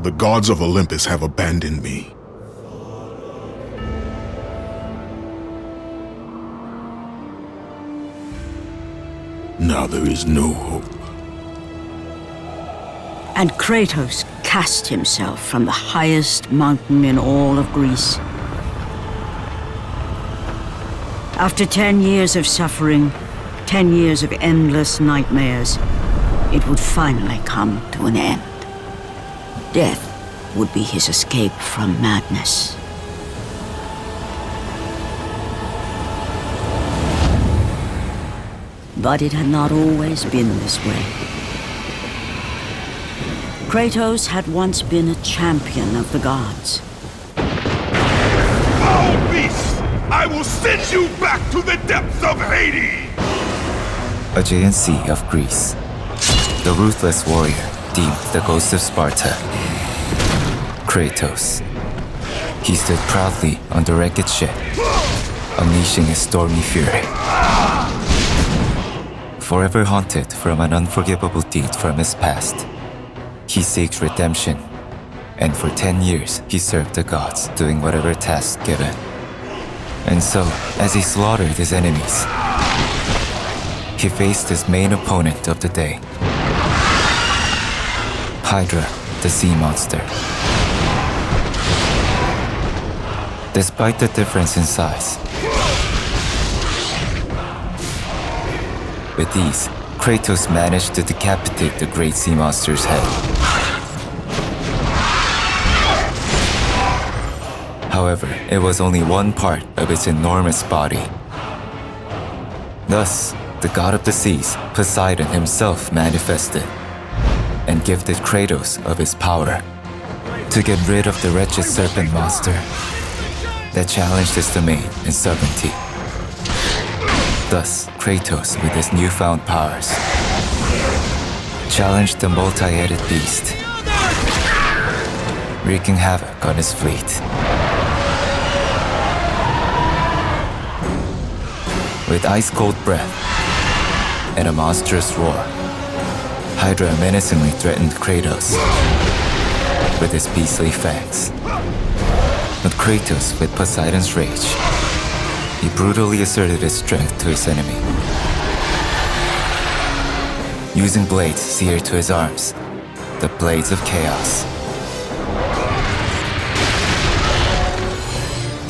The gods of Olympus have abandoned me. Now there is no hope. And Kratos cast himself from the highest mountain in all of Greece. After 10 years of suffering, 10 years of endless nightmares, it would finally come to an end. Death would be his escape from madness. But it had not always been this way. Kratos had once been a champion of the gods. Foul beast! I will send you back to the depths of Hades! Aegean Sea of Greece. The ruthless warrior deemed the ghost of Sparta. Kratos. He stood proudly on the wrecked ship, unleashing his stormy fury. Forever haunted from an unforgivable deed from his past, he seeks redemption, and for 10 years he served the gods, doing whatever task given. And so, as he slaughtered his enemies, he faced his main opponent of the day, Hydra, the sea monster. Despite the difference in size, with ease, Kratos managed to decapitate the great sea monster's head. However, it was only one part of its enormous body. Thus, the god of the seas, Poseidon himself, manifested and gifted Kratos of his power to get rid of the wretched serpent monster that challenged his domain and sovereignty. Thus, Kratos, with his newfound powers, challenged the multi-headed beast, wreaking havoc on his fleet. With ice-cold breath and a monstrous roar, Hydra menacingly threatened Kratos with his beastly fangs. But Kratos, with Poseidon's rage, he brutally asserted his strength to his enemy. Using blades seared to his arms, the blades of chaos,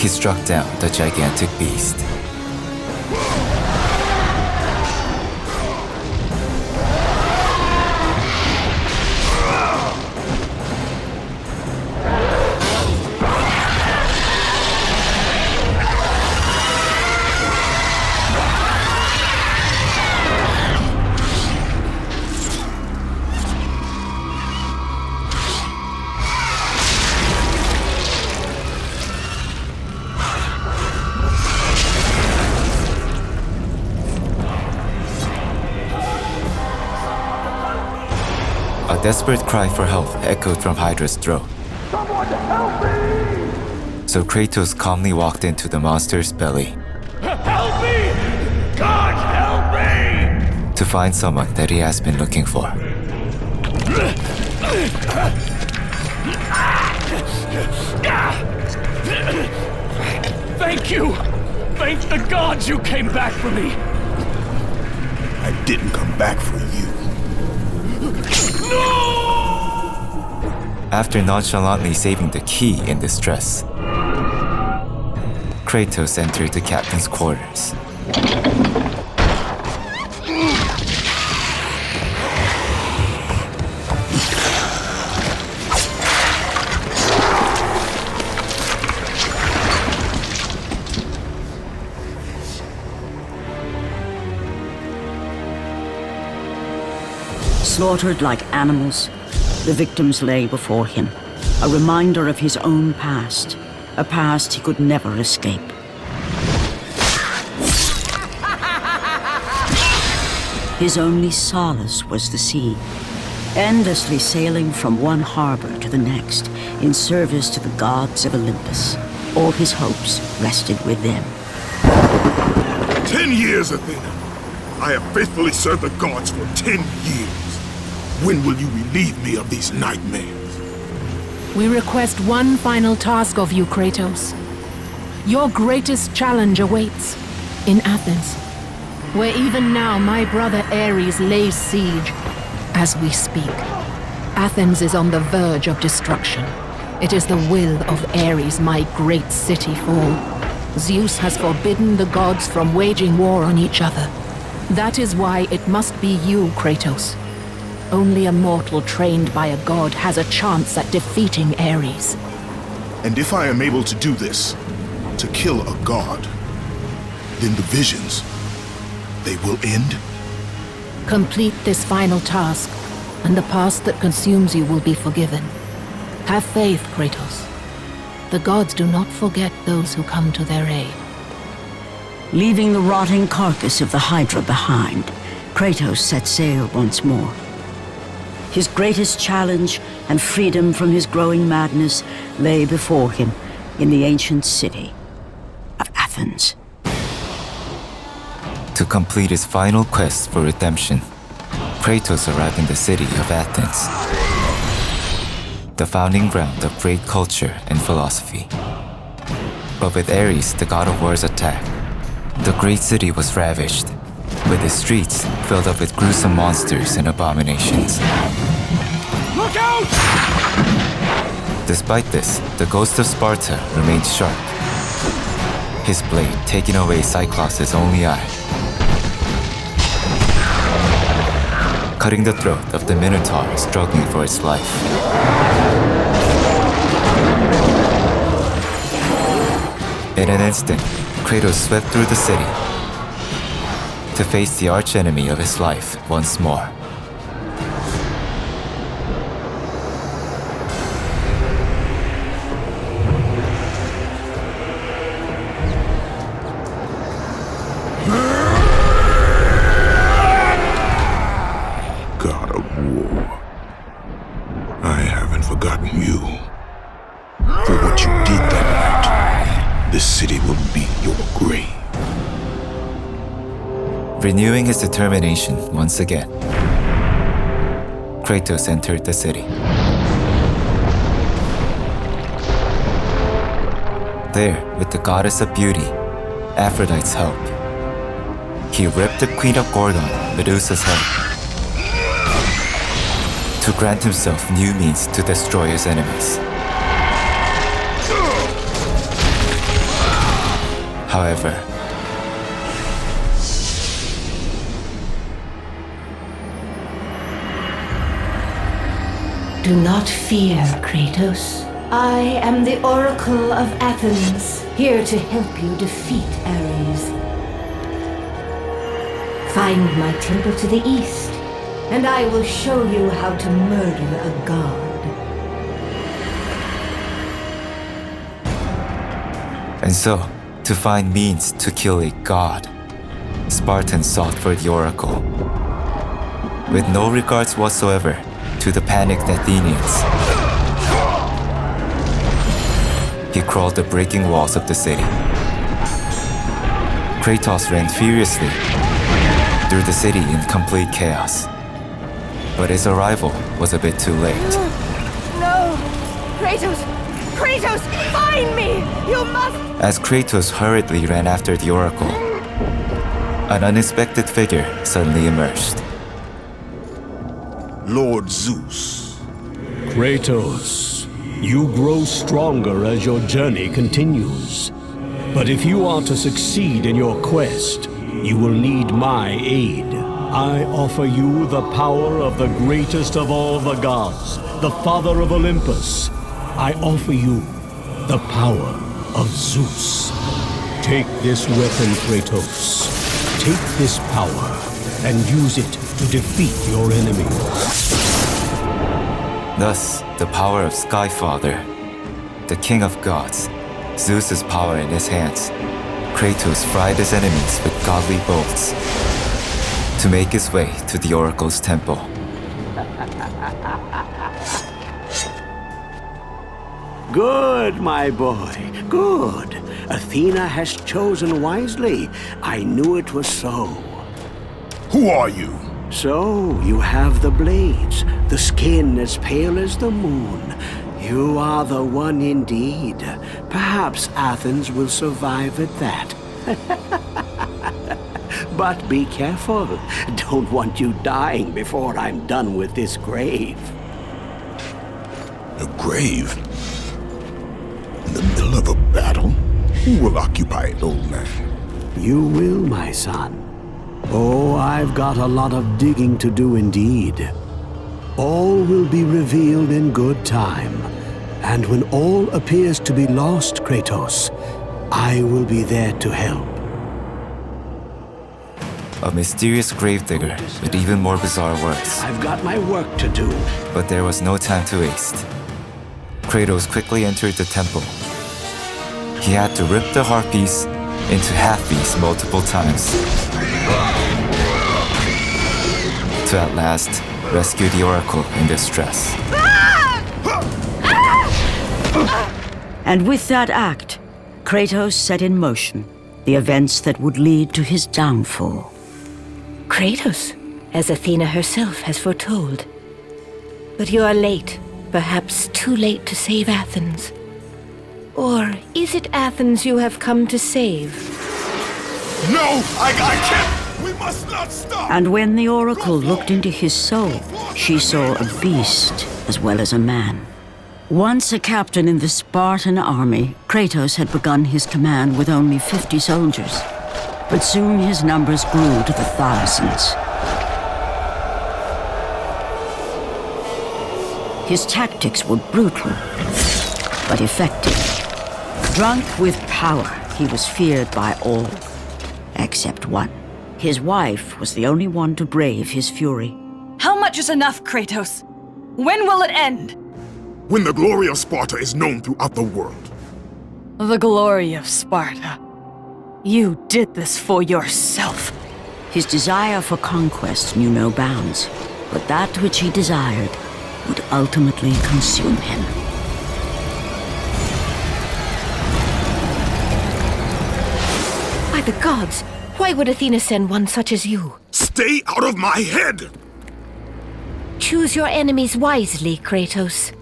he struck down the gigantic beast. A desperate cry for help echoed from Hydra's throat. Someone help me! So Kratos calmly walked into the monster's belly. Help me! God, help me! To find someone that he has been looking for. Thank you! Thank the gods you came back for me! I didn't come back for you. No! After nonchalantly saving the key in distress, Kratos entered the captain's quarters. Slaughtered like animals, the victims lay before him, a reminder of his own past, a past he could never escape. His only solace was the sea, endlessly sailing from one harbor to the next in service to the gods of Olympus. All his hopes rested with them. 10 years, Athena! I have faithfully served the gods for 10 years. When will you relieve me of these nightmares? We request one final task of you, Kratos. Your greatest challenge awaits in Athens, where even now my brother Ares lays siege as we speak. Athens is on the verge of destruction. It is the will of Ares my great city fall. Zeus has forbidden the gods from waging war on each other. That is why it must be you, Kratos. Only a mortal trained by a god has a chance at defeating Ares. And if I am able to do this, to kill a god, then the visions, they will end? Complete this final task, and the past that consumes you will be forgiven. Have faith, Kratos. The gods do not forget those who come to their aid. Leaving the rotting carcass of the Hydra behind, Kratos set sail once more. His greatest challenge and freedom from his growing madness lay before him in the ancient city of Athens. To complete his final quest for redemption, Kratos arrived in the city of Athens, the founding ground of great culture and philosophy. But with Ares, the god of war's attack, the great city was ravaged, with its streets filled up with gruesome monsters and abominations. Look out! Despite this, the ghost of Sparta remained sharp, his blade taking away Cyclops' only eye, cutting the throat of the Minotaur struggling for its life. In an instant, Kratos swept through the city to face the archenemy of his life once more. God of war. I haven't forgotten you. For what you did that night, this city will be your grave. Renewing his determination once again, Kratos entered the city. There, with the goddess of beauty, Aphrodite's help, he ripped the Queen of Gorgon, Medusa's head, to grant himself new means to destroy his enemies. However, do not fear, Kratos. I am the Oracle of Athens, here to help you defeat Ares. Find my temple to the east, and I will show you how to murder a god. and so, to find means to kill a god, Spartans sought for the oracle. With no regards whatsoever to the panicked Athenians, he crawled the breaking walls of the city. Kratos ran furiously through the city in complete chaos. But his arrival was a bit too late. No! Kratos! Kratos! Find me! You must... As Kratos hurriedly ran after the oracle, an unexpected figure suddenly emerged. Lord Zeus. Kratos, you grow stronger as your journey continues. But if you are to succeed in your quest, you will need my aid. I offer you the power of the greatest of all the gods, the father of Olympus. I offer you the power of Zeus. Take this weapon, Kratos. Take this power and use it to defeat your enemies. Thus, the power of Skyfather, the king of gods, Zeus's power in his hands, Kratos fried his enemies with godly bolts to make his way to the oracle's temple. Good, my boy, good. Athena has chosen wisely. I knew it was so. Who are you? So, you have the blades, the skin as pale as the moon. You are the one indeed. Perhaps Athens will survive at that. But be careful. Don't want you dying before I'm done with this grave. A grave? In the middle of a battle? Who will occupy it, old man? You will, my son. Oh, I've got a lot of digging to do indeed. All will be revealed in good time. And when all appears to be lost, Kratos, I will be there to help. A mysterious gravedigger with even more bizarre words. I've got my work to do. But there was no time to waste. Kratos quickly entered the temple. He had to rip the harpies into half-beats multiple times to at last rescue the Oracle in distress. And with that act, Kratos set in motion the events that would lead to his downfall. Kratos, as Athena herself has foretold. But you are late, perhaps too late to save Athens. Or is it Athens you have come to save? No, I can't! We must not stop! And when the Oracle looked into his soul, she saw a beast as well as a man. Once a captain in the Spartan army, Kratos had begun his command with only 50 soldiers. But soon his numbers grew to the thousands. His tactics were brutal, but effective. Drunk with power, he was feared by all, except one. His wife was the only one to brave his fury. How much is enough, Kratos? When will it end? When the glory of Sparta is known throughout the world. The glory of Sparta. You did this for yourself. His desire for conquest knew no bounds, but that which he desired would ultimately consume him. By the gods, why would Athena send one such as you? Stay out of my head! Choose your enemies wisely, Kratos.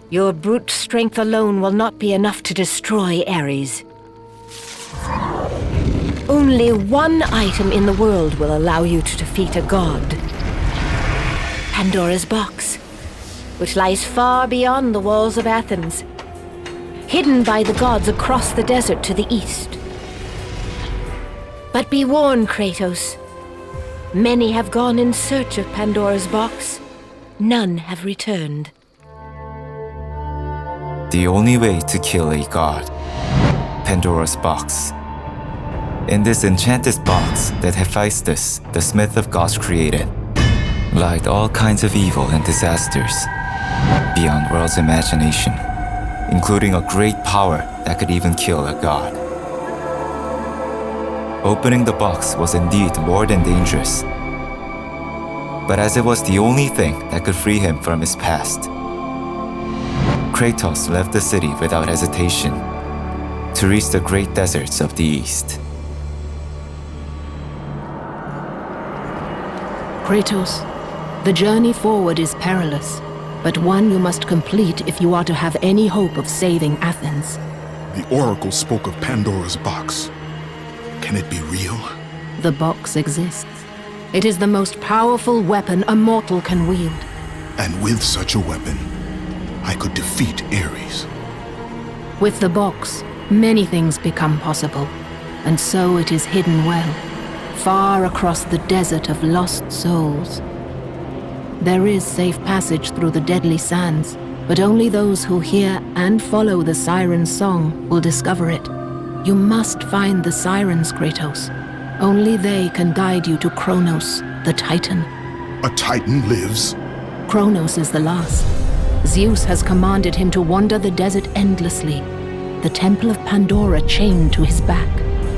Your brute strength alone will not be enough to destroy Ares. Only one item in the world will allow you to defeat a god. Pandora's box, which lies far beyond the walls of Athens, hidden by the gods across the desert to the east. But be warned, Kratos. Many have gone in search of Pandora's box. None have returned. The only way to kill a god. Pandora's box. In this enchanted box that Hephaestus, the smith of gods, created, lied all kinds of evil and disasters beyond world's imagination, including a great power that could even kill a god. Opening the box was indeed more than dangerous, but as it was the only thing that could free him from his past, Kratos left the city without hesitation to reach the great deserts of the east. Kratos, the journey forward is perilous, but one you must complete if you are to have any hope of saving Athens. The Oracle spoke of Pandora's box. Can it be real? The box exists. It is the most powerful weapon a mortal can wield. And with such a weapon, I could defeat Ares. With the box, many things become possible, and so it is hidden well, far across the desert of lost souls. There is safe passage through the deadly sands, but only those who hear and follow the siren's song will discover it. You must find the sirens, Kratos. Only they can guide you to Kronos, the Titan. A Titan lives? Kronos is the last. Zeus has commanded him to wander the desert endlessly, the temple of Pandora chained to his back,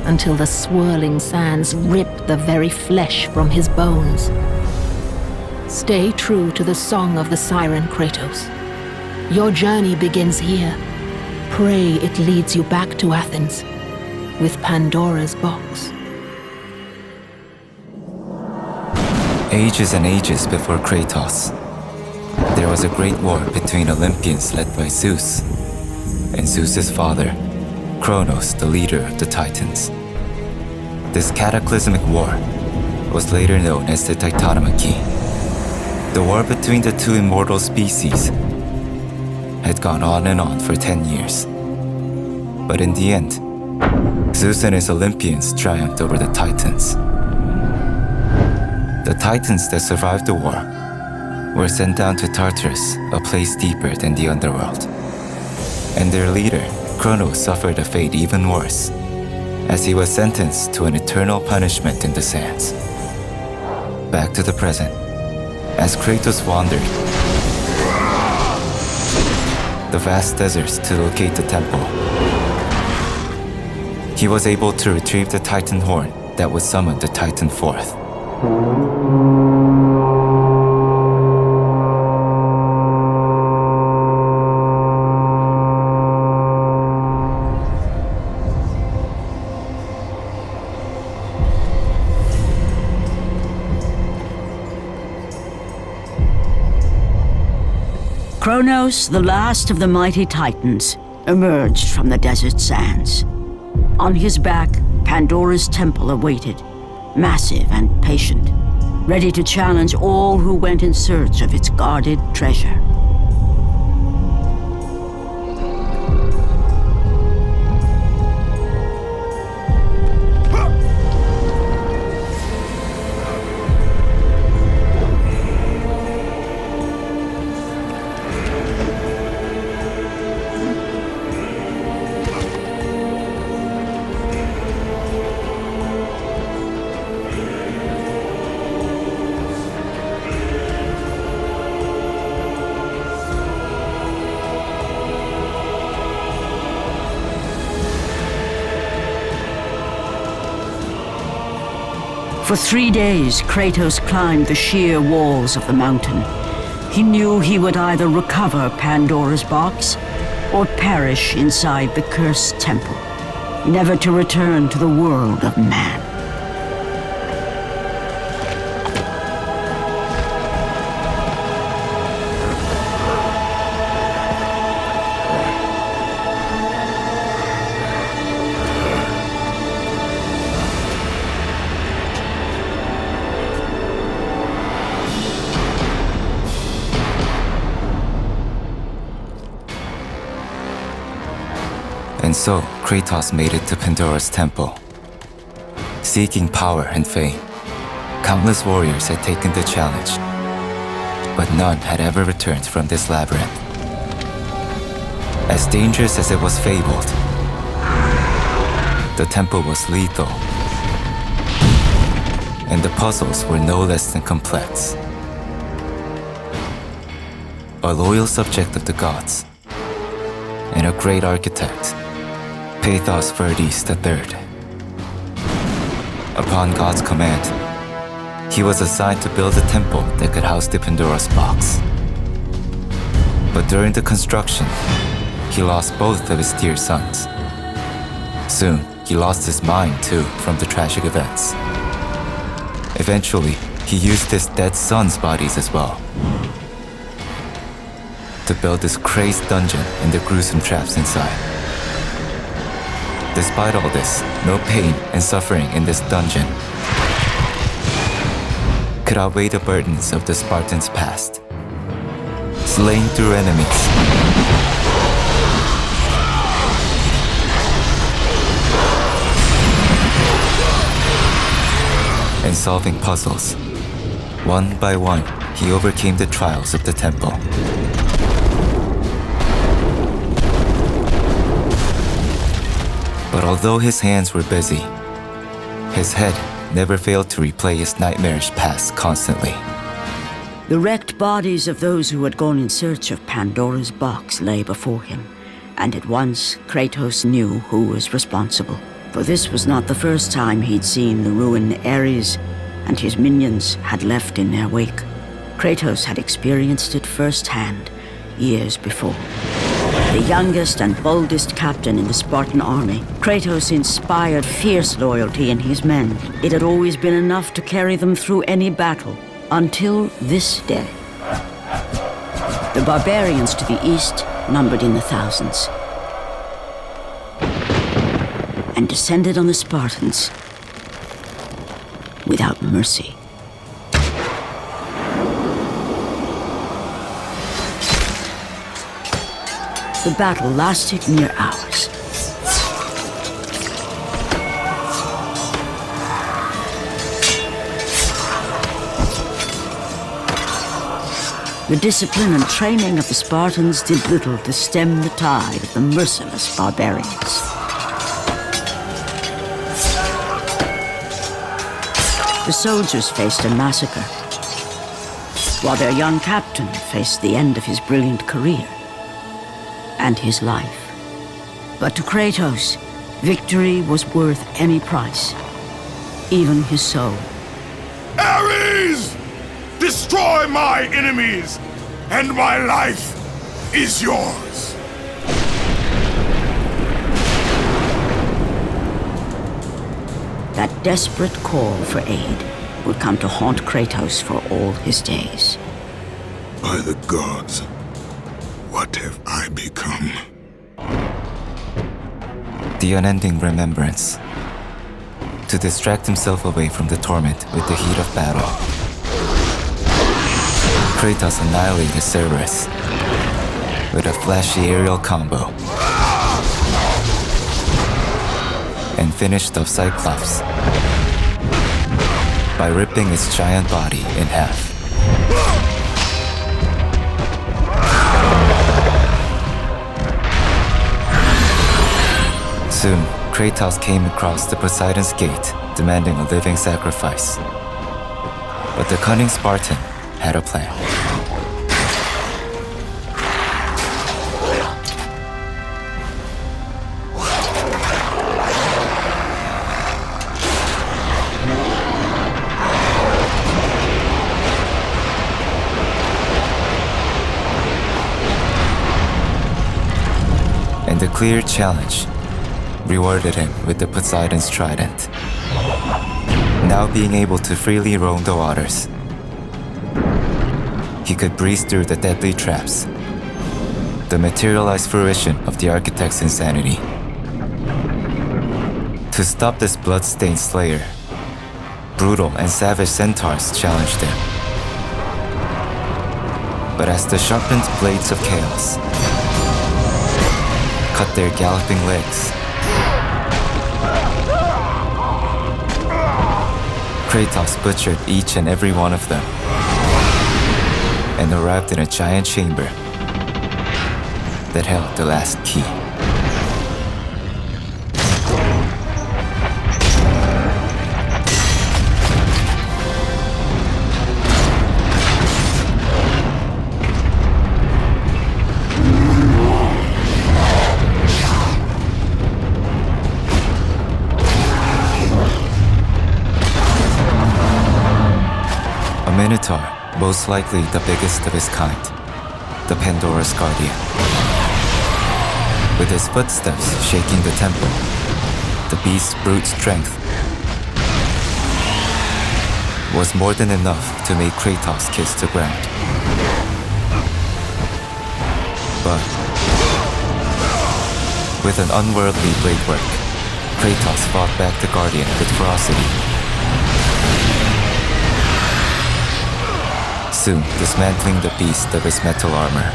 until the swirling sands rip the very flesh from his bones. Stay true to the song of the siren, Kratos. Your journey begins here. Pray it leads you back to Athens, with Pandora's box. Ages and ages before Kratos, there there was a great war between Olympians led by Zeus and Zeus's father, Kronos, the leader of the Titans. This cataclysmic war was later known as the Titanomachy. The war between the two immortal species had gone on and on for 10 years. But in the end, Zeus and his Olympians triumphed over the Titans. The Titans that survived the war were sent down to Tartarus, a place deeper than the underworld. And their leader, Kronos, suffered a fate even worse, as he was sentenced to an eternal punishment in the sands. Back to the present, as Kratos wandered the vast deserts to locate the temple, he was able to retrieve the Titan horn that would summon the Titan forth. Kronos, the last of the mighty Titans, emerged from the desert sands. On his back, Pandora's temple awaited, massive and patient, ready to challenge all who went in search of its guarded treasure. For 3 days, Kratos climbed the sheer walls of the mountain. He knew he would either recover Pandora's box or perish inside the cursed temple, never to return to the world of man. And so, Kratos made it to Pandora's temple. Seeking power and fame, countless warriors had taken the challenge, but none had ever returned from this labyrinth. As dangerous as it was fabled, the temple was lethal, and the puzzles were no less than complex. A loyal subject of the gods, and a great architect, Pathos Verdes III. Upon God's command, he was assigned to build a temple that could house the Pandora's box. But during the construction, he lost both of his dear sons. Soon, he lost his mind too from the tragic events. Eventually, he used his dead sons' bodies as well to build this crazed dungeon and the gruesome traps inside. Despite all this, no pain and suffering in this dungeon could outweigh the burdens of the Spartans' past. Slaying through enemies, and solving puzzles. One by one, he overcame the trials of the temple. But although his hands were busy, his head never failed to replay his nightmarish past constantly. The wrecked bodies of those who had gone in search of Pandora's box lay before him, and at once Kratos knew who was responsible. For this was not the first time he'd seen the ruin Ares and his minions had left in their wake. Kratos had experienced it firsthand years before. The youngest and boldest captain in the Spartan army, Kratos inspired fierce loyalty in his men. It had always been enough to carry them through any battle, until this day. The barbarians to the east numbered in the thousands, and descended on the Spartans without mercy. The battle lasted near hours. The discipline and training of the Spartans did little to stem the tide of the merciless barbarians. The soldiers faced a massacre, while their young captain faced the end of his brilliant career and his life. But to Kratos, victory was worth any price, even his soul. Ares! Destroy my enemies, and my life is yours. That desperate call for aid would come to haunt Kratos for all his days. By the gods, what have I become? The unending remembrance. To distract himself away from the torment with the heat of battle, Kratos annihilated Cerberus with a flashy aerial combo and finished off Cyclops by ripping its giant body in half. Soon, Kratos came across the Poseidon's gate, demanding a living sacrifice. But the cunning Spartan had a plan. And the clear challenge rewarded him with the Poseidon's trident. Now being able to freely roam the waters, he could breeze through the deadly traps, the materialized fruition of the architect's insanity. To stop this blood-stained slayer, brutal and savage centaurs challenged him. But as the sharpened blades of chaos cut their galloping legs, Kratos butchered each and every one of them and arrived in a giant chamber that held the last key. A Minotaur, most likely the biggest of his kind, the Pandora's Guardian. With his footsteps shaking the temple, the beast's brute strength was more than enough to make Kratos kiss the ground. But with an unworldly blade work, Kratos fought back the Guardian with ferocity. Soon dismantling the beast of his metal armor.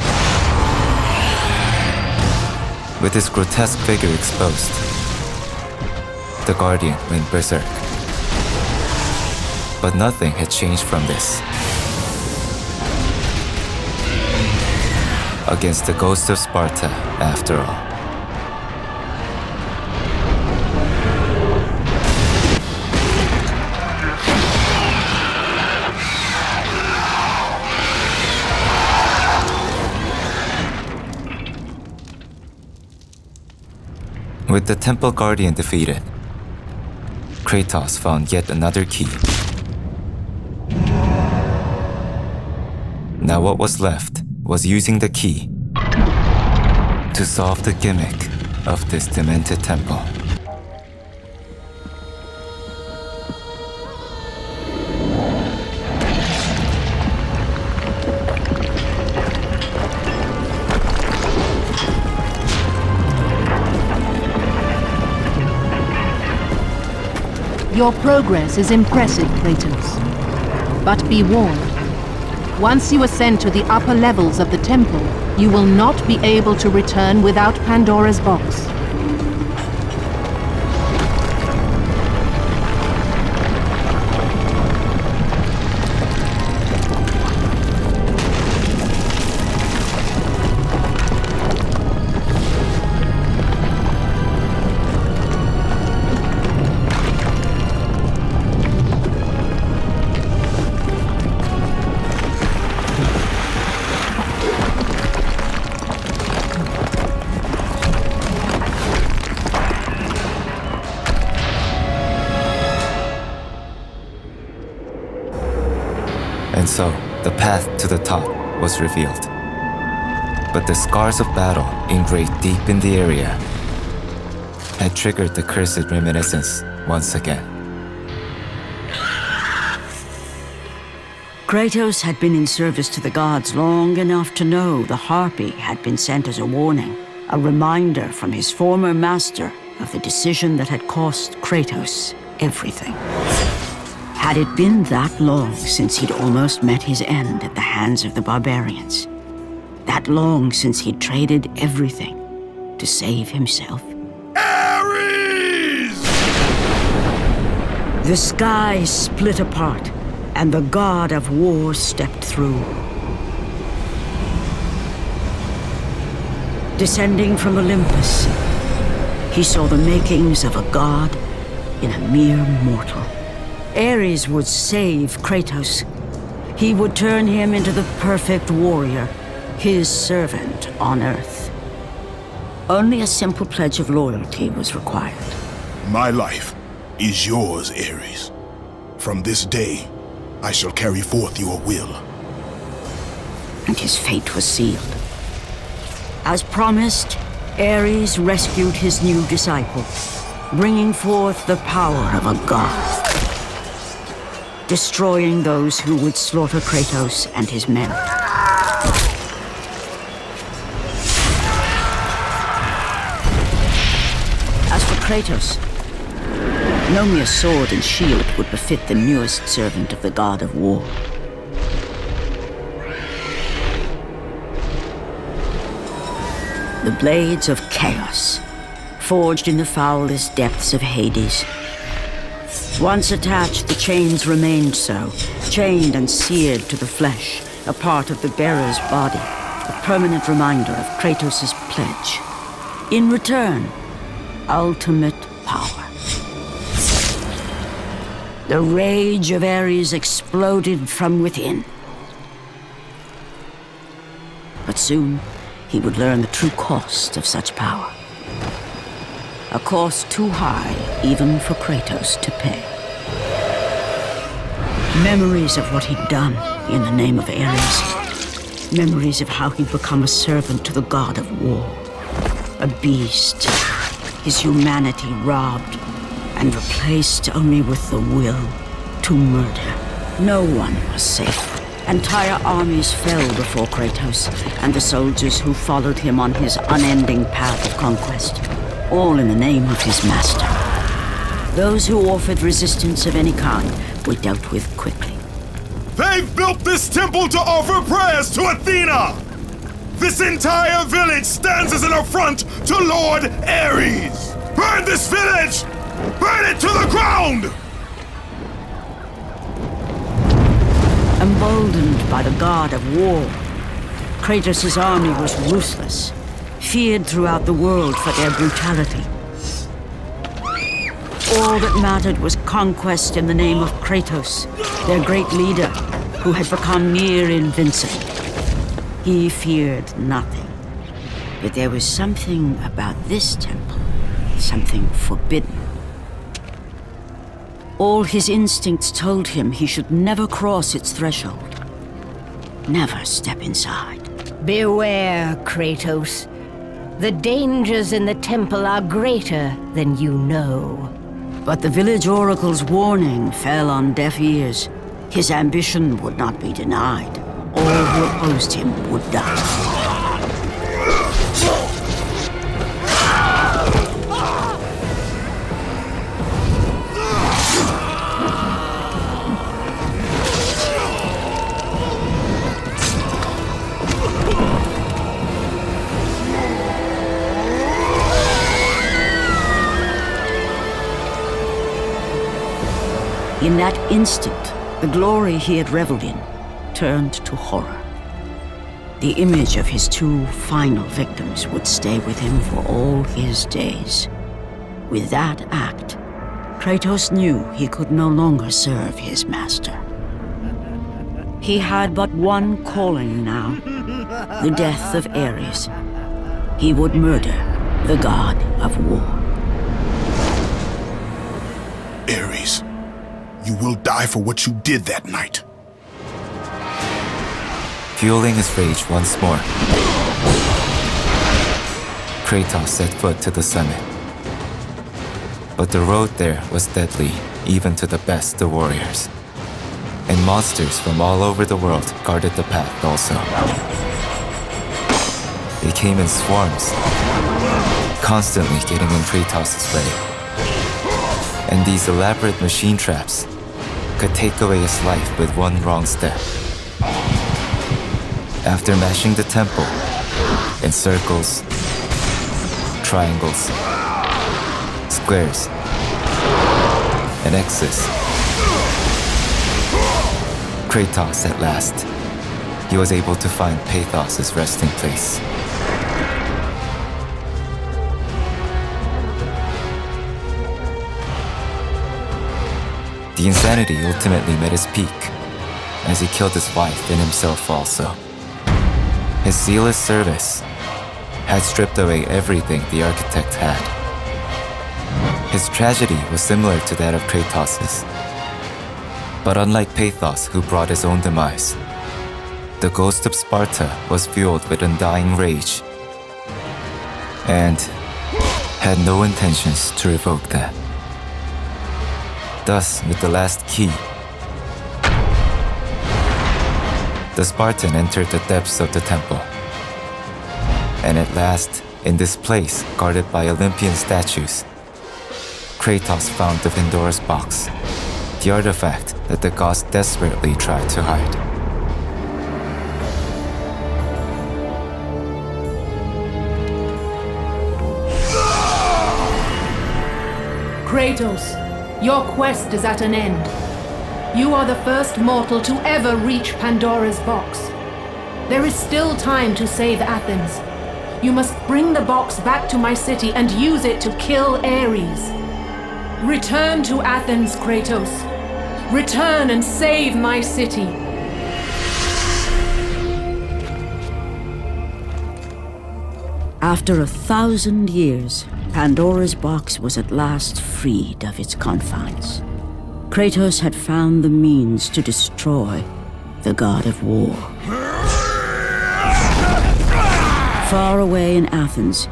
With his grotesque figure exposed, the Guardian went berserk. But nothing had changed from this. Against the ghost of Sparta, after all. With the Temple Guardian defeated, Kratos found yet another key. Now what was left was using the key to solve the gimmick of this demented temple. Your progress is impressive, Kratos. But be warned. Once you ascend to the upper levels of the temple, you will not be able to return without Pandora's box. And so, the path to the top was revealed. But the scars of battle engraved deep in the area had triggered the cursed reminiscence once again. Kratos had been in service to the gods long enough to know the Harpy had been sent as a warning, a reminder from his former master of the decision that had cost Kratos everything. Had it been that long since he'd almost met his end at the hands of the barbarians? That long since he'd traded everything to save himself? Ares! The sky split apart, and the god of war stepped through. Descending from Olympus, he saw the makings of a god in a mere mortal. Ares would save Kratos. He would turn him into the perfect warrior, his servant on Earth. Only a simple pledge of loyalty was required. My life is yours, Ares. From this day, I shall carry forth your will. And his fate was sealed. As promised, Ares rescued his new disciple, bringing forth the power of a god, destroying those who would slaughter Kratos and his men. As for Kratos, no mere sword and shield would befit the newest servant of the god of war. The blades of chaos, forged in the foulest depths of Hades. Once attached, the chains remained so, chained and seared to the flesh, a part of the bearer's body, a permanent reminder of Kratos' pledge. In return, ultimate power. The rage of Ares exploded from within. But soon, he would learn the true cost of such power. A cost too high even for Kratos to pay. Memories of what he'd done in the name of Ares. Memories of how he'd become a servant to the god of war. A beast, his humanity robbed and replaced only with the will to murder. No one was safe. Entire armies fell before Kratos and the soldiers who followed him on his unending path of conquest, all in the name of his master. Those who offered resistance of any kind were dealt with quickly. They've built this temple to offer prayers to Athena! This entire village stands as an affront to Lord Ares! Burn this village! Burn it to the ground! Emboldened by the god of war, Kratos' army was ruthless, feared throughout the world for their brutality. All that mattered was conquest in the name of Kratos, their great leader, who had become near invincible. He feared nothing. Yet there was something about this temple, something forbidden. All his instincts told him he should never cross its threshold. Never step inside. Beware, Kratos. The dangers in the temple are greater than you know. But the village oracle's warning fell on deaf ears. His ambition would not be denied. All who opposed him would die. In that instant, the glory he had reveled in turned to horror. The image of his two final victims would stay with him for all his days. With that act, Kratos knew he could no longer serve his master. He had but one calling now, the death of Ares. He would murder the god of war. Ares, you will die for what you did that night. Fueling his rage once more, Kratos set foot to the summit. But the road there was deadly, even to the best of warriors. And monsters from all over the world guarded the path also. They came in swarms, constantly getting in Kratos' way. And these elaborate machine traps could take away his life with one wrong step. After mashing the temple in circles, triangles, squares, and X's, Kratos at last, he was able to find Pathos' resting place. The insanity ultimately met his peak as he killed his wife and himself also. His zealous service had stripped away everything the architect had. His tragedy was similar to that of Kratos'. But unlike Pathos, who brought his own demise, the ghost of Sparta was fueled with undying rage and had no intentions to revoke that. Thus, with the last key, the Spartan entered the depths of the temple. And at last, in this place guarded by Olympian statues, Kratos found the Pandora's box, the artifact that the gods desperately tried to hide. Kratos, your quest is at an end. You are the first mortal to ever reach Pandora's box. There is still time to save Athens. You must bring the box back to my city and use it to kill Ares. Return to Athens, Kratos. Return and save my city. After 1,000 years, Pandora's box was at last freed of its confines. Kratos had found the means to destroy the god of war. Far away in Athens,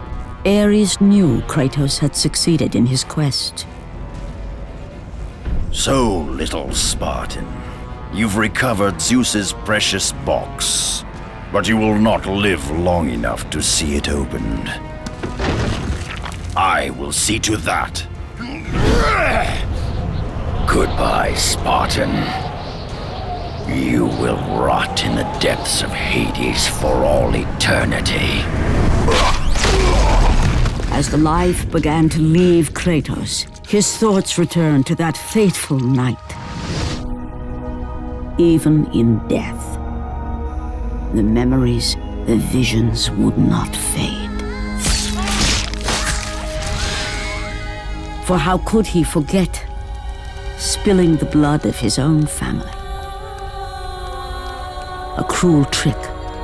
Ares knew Kratos had succeeded in his quest. So, little Spartan, you've recovered Zeus's precious box, but you will not live long enough to see it opened. I will see to that. Goodbye, Spartan. You will rot in the depths of Hades for all eternity. As the life began to leave Kratos, his thoughts returned to that fateful night. Even in death, the memories, the visions would not fade. For how could he forget spilling the blood of his own family? A cruel trick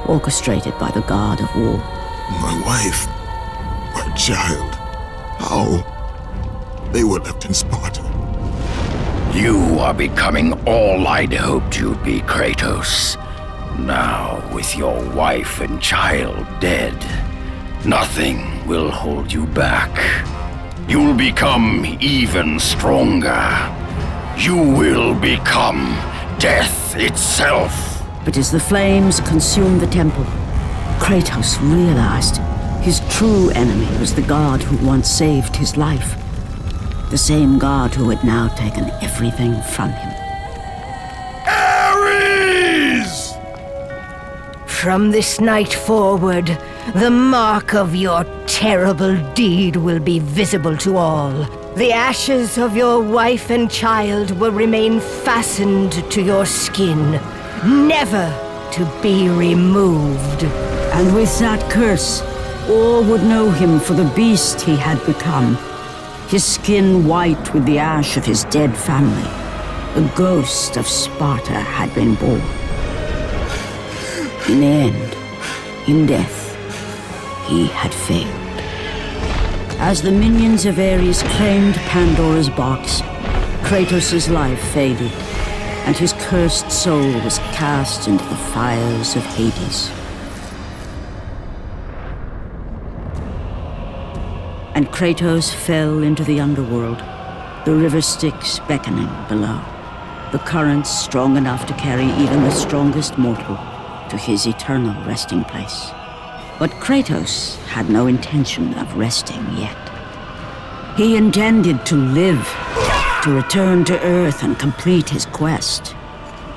orchestrated by the god of war. My wife, my child, how? They were left in Sparta. You are becoming all I'd hoped you'd be, Kratos. Now, with your wife and child dead, nothing will hold you back. You'll become even stronger. You will become death itself. But as the flames consumed the temple, Kratos realized his true enemy was the god who once saved his life. The same god who had now taken everything from him. Ares! From this night forward, the mark of your terrible deed will be visible to all. The ashes of your wife and child will remain fastened to your skin, never to be removed. And with that curse, all would know him for the beast he had become. His skin white with the ash of his dead family. The ghost of Sparta had been born. In the end, in death, he had failed. As the minions of Ares claimed Pandora's box, Kratos' life faded, and his cursed soul was cast into the fires of Hades. And Kratos fell into the underworld, the river Styx beckoning below, the currents strong enough to carry even the strongest mortal to his eternal resting place. But Kratos had no intention of resting yet. He intended to live, to return to Earth and complete his quest.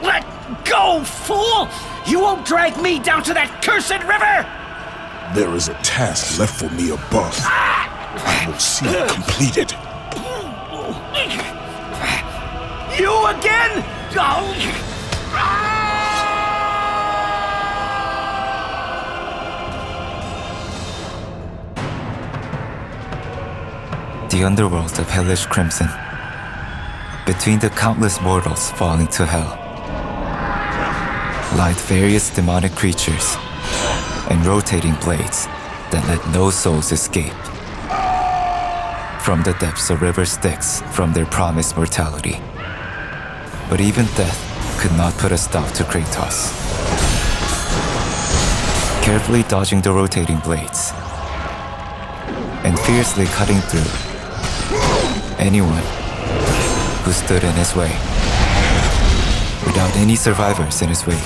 Let go, fool! You won't drag me down to that cursed river! There is a task left for me above. I will see it completed. You again? Oh. The underworld of hellish crimson, between the countless mortals falling to hell, lied various demonic creatures and rotating blades that let no souls escape. From the depths of river Styx, from their promised mortality. But even death could not put a stop to Kratos. Carefully dodging the rotating blades and fiercely cutting through anyone who stood in his way, without any survivors in his wake.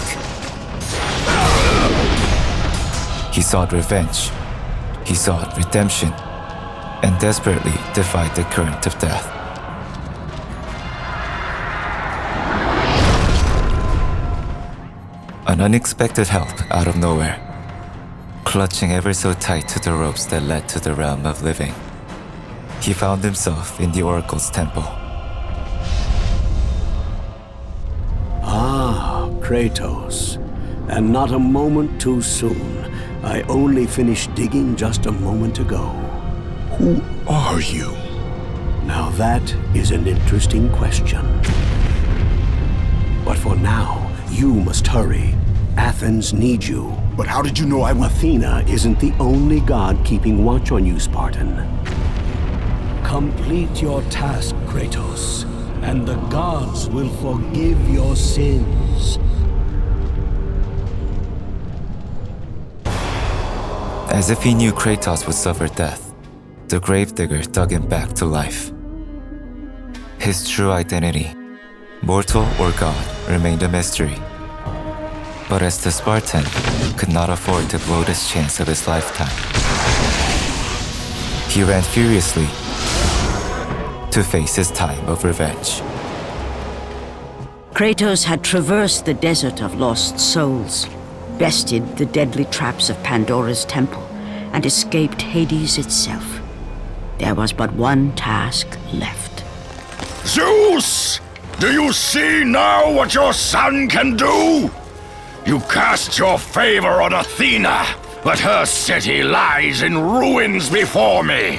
He sought revenge, he sought redemption, and desperately defied the current of death. An unexpected help out of nowhere, clutching ever so tight to the ropes that led to the realm of living. He found himself in the Oracle's temple. Ah, Kratos. And not a moment too soon. I only finished digging just a moment ago. Who are you? Now that is an interesting question. But for now, you must hurry. Athens needs you. But how did you know I would... Athena isn't the only god keeping watch on you, Spartan. Complete your task, Kratos, and the gods will forgive your sins. As if he knew Kratos would suffer death, the gravedigger dug him back to life. His true identity, mortal or god, remained a mystery. But as the Spartan could not afford to blow this chance of his lifetime, he ran furiously to face his time of revenge. Kratos had traversed the desert of lost souls, bested the deadly traps of Pandora's temple, and escaped Hades itself. There was but one task left. Zeus! Do you see now what your son can do? You cast your favor on Athena, but her city lies in ruins before me.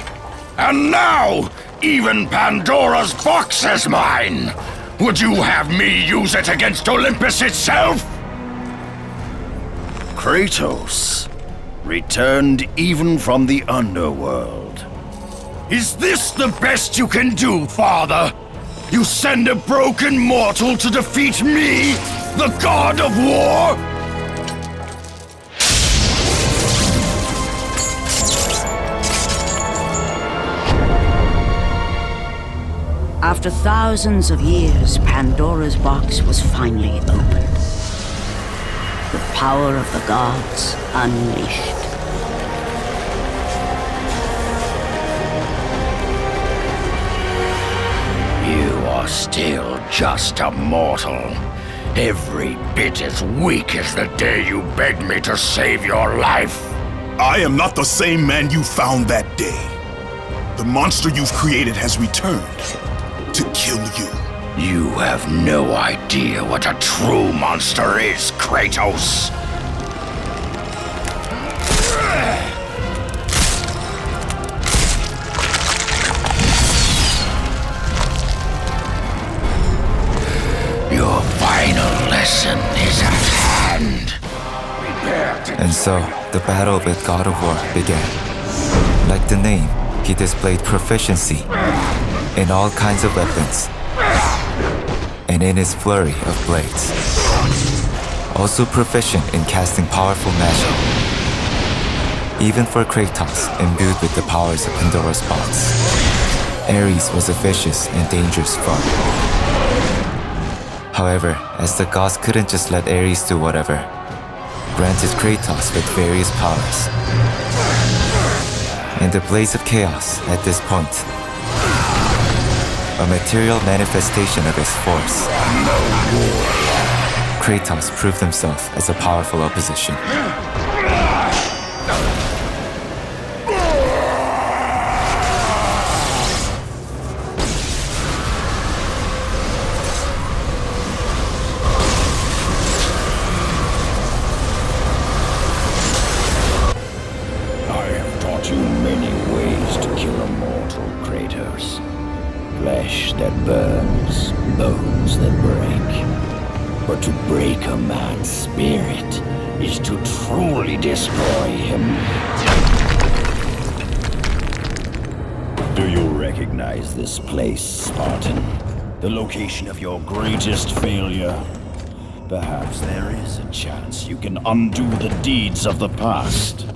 And now, even Pandora's box is mine. Would you have me use it against Olympus itself? Kratos, returned even from the underworld. Is this the best you can do, father? You send a broken mortal to defeat me, the god of war? After thousands of years, Pandora's box was finally opened. The power of the gods unleashed. You are still just a mortal. Every bit as weak as the day you begged me to save your life. I am not the same man you found that day. The monster you've created has returned to kill you. You have no idea what a true monster is, Kratos. Your final lesson is at hand. And so, the battle with God of War began. Like the name, he displayed proficiency in all kinds of weapons, and in his flurry of blades. Also proficient in casting powerful magic. Even for Kratos, imbued with the powers of Pandora's box, Ares was a vicious and dangerous foe. However, as the gods couldn't just let Ares do whatever, granted Kratos with various powers. In the blaze of chaos at this point, a material manifestation of his force, Kratos proved himself as a powerful opposition. Flesh that burns, bones that break. But to break a man's spirit is to truly destroy him. Do you recognize this place, Spartan? The location of your greatest failure? Perhaps there is a chance you can undo the deeds of the past.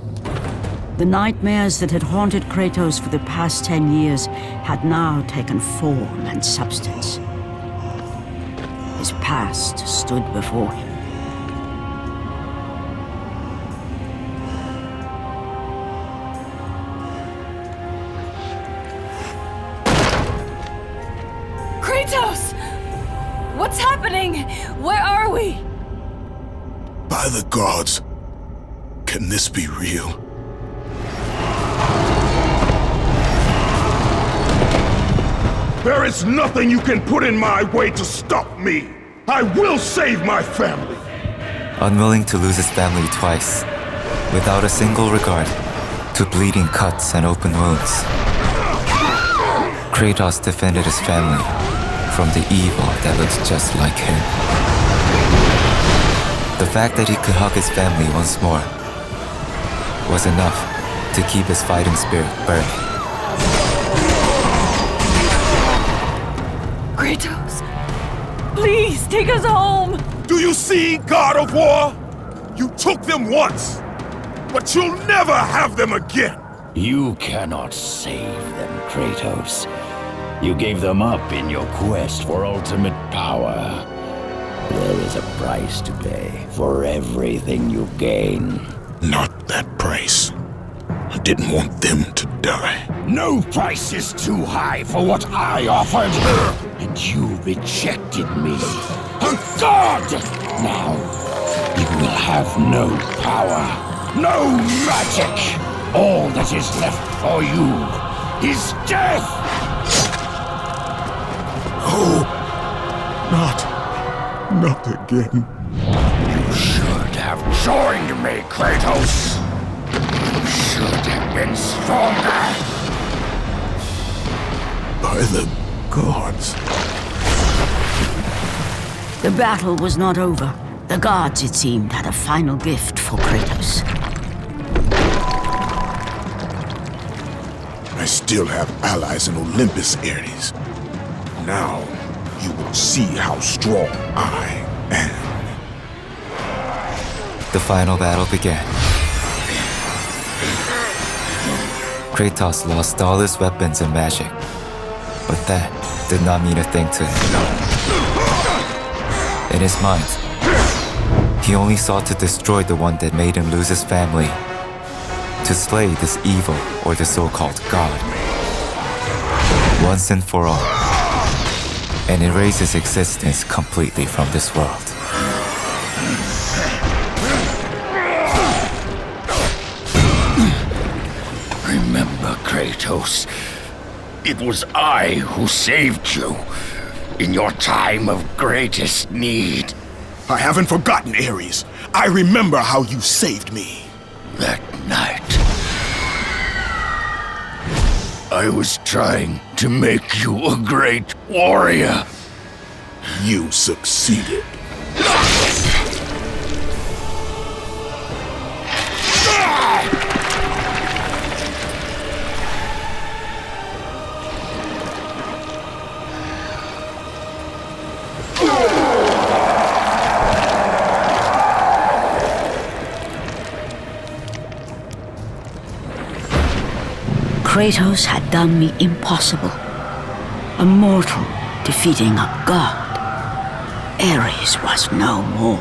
The nightmares that had haunted Kratos for the past 10 years had now taken form and substance. His past stood before him. Kratos! What's happening? Where are we? By the gods, can this be real? There is nothing you can put in my way to stop me. I will save my family. Unwilling to lose his family twice, without a single regard to bleeding cuts and open wounds, Kratos defended his family from the evil that looks just like him. The fact that he could hug his family once more was enough to keep his fighting spirit burning. Kratos, please take us home! Do you see, God of War? You took them once, but you'll never have them again. You cannot save them, Kratos. You gave them up in your quest for ultimate power. There is a price to pay for everything you gain. Not that price. I didn't want them to die. No price is too high for what I offered, and you rejected me. A god! Now, you will have no power, no magic. All that is left for you is death! Oh, not again. You should have joined me, Kratos. You should have been stronger. By the gods. The battle was not over. The gods, it seemed, had a final gift for Kratos. I still have allies in Olympus, Ares. Now, you will see how strong I am. The final battle began. Kratos lost all his weapons and magic, but that did not mean a thing to him. In his mind, he only sought to destroy the one that made him lose his family, to slay this evil or the so-called god, once and for all, and erase his existence completely from this world. Remember, Kratos, It was I who saved you in your time of greatest need. I haven't forgotten, Ares. I remember how you saved me. That night, I was trying to make you a great warrior. You succeeded. Kratos had done me impossible. A mortal defeating a god. Ares was no more.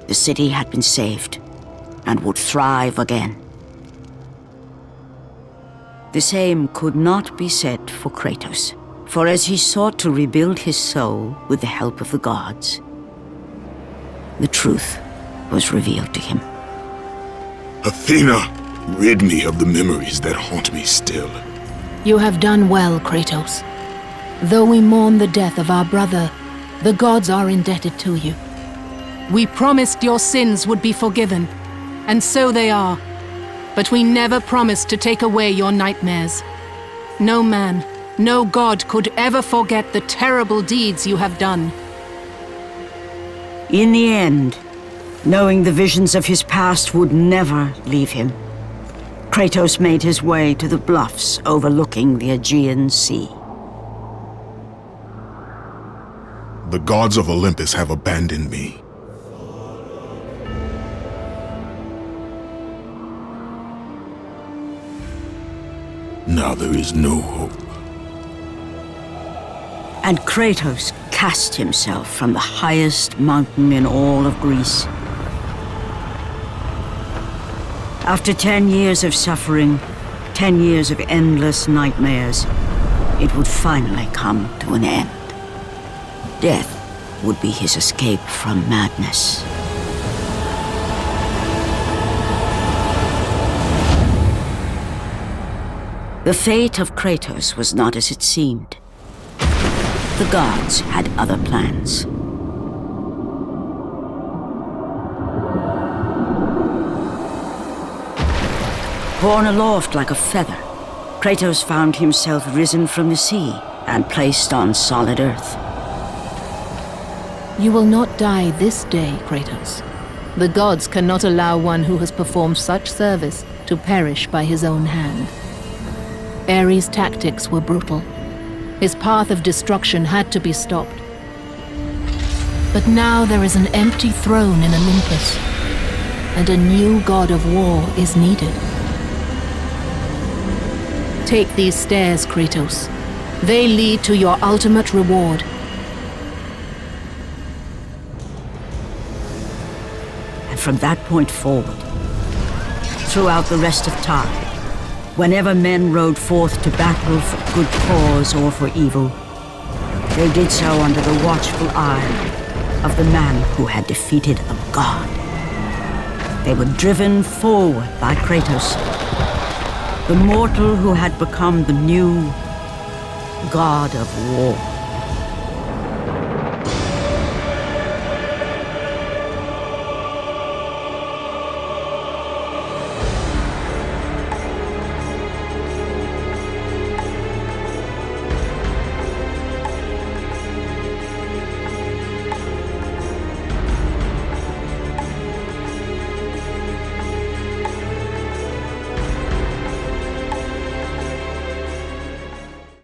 The city had been saved and would thrive again. The same could not be said for Kratos, for as he sought to rebuild his soul with the help of the gods, the truth was revealed to him. Athena, rid me of the memories that haunt me still. You have done well, Kratos. Though we mourn the death of our brother, the gods are indebted to you. We promised your sins would be forgiven, and so they are. But we never promised to take away your nightmares. No man, no god could ever forget the terrible deeds you have done. In the end, knowing the visions of his past would never leave him, Kratos made his way to the bluffs overlooking the Aegean Sea. The gods of Olympus have abandoned me. Now there is no hope. And Kratos cast himself from the highest mountain in all of Greece. After 10 years of suffering, 10 years of endless nightmares, it would finally come to an end. Death would be his escape from madness. The fate of Kratos was not as it seemed. The gods had other plans. Borne aloft like a feather, Kratos found himself risen from the sea and placed on solid earth. You will not die this day, Kratos. The gods cannot allow one who has performed such service to perish by his own hand. Ares' tactics were brutal. His path of destruction had to be stopped. But now there is an empty throne in Olympus, and a new god of war is needed. Take these stairs, Kratos. They lead to your ultimate reward. And from that point forward, throughout the rest of time, whenever men rode forth to battle for good cause or for evil, they did so under the watchful eye of the man who had defeated a god. They were driven forward by Kratos, the mortal who had become the new god of war.